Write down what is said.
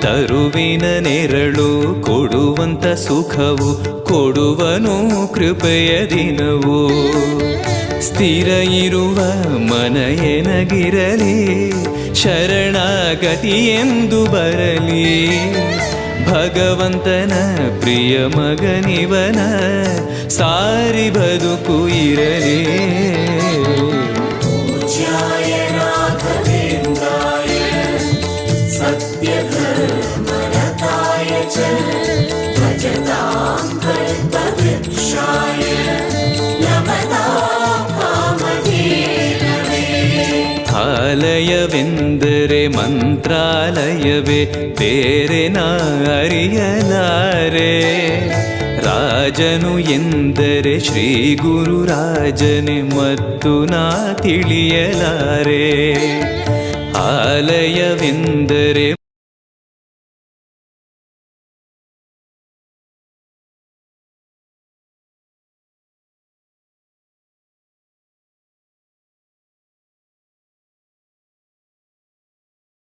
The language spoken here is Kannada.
ತರುವಿನ ನೆರಳು ಕೊಡುವಂತ ಸುಖವು ಕೊಡುವನು ಕೃಪೆಯ ದಿನವು. ಸ್ಥಿರ ಇರುವ ಮನ ಎನಗಿರಲಿ ಶರಣಾಗತಿ ಎಂದು ಬರಲಿ. ಭಗವಂತನ ಪ್ರಿಯ ಮಗನಿವನ ಸಾರಿ ಬದುಕು ಇರಲಿ. ಆಲಯವೆಂದರೆ ಮಂತ್ರಾಲಯವೇ ಬೇರೆ ನಾ ಅರಿಯಲಾರೆ. ರಾಜನು ಎಂದರೆ ಶ್ರೀ ಗುರುರಾಜನೇ ಮತ್ತು ನಾ ತಿಳಿಯಲಾರೆ. ಆಲಯವೆಂದರೆ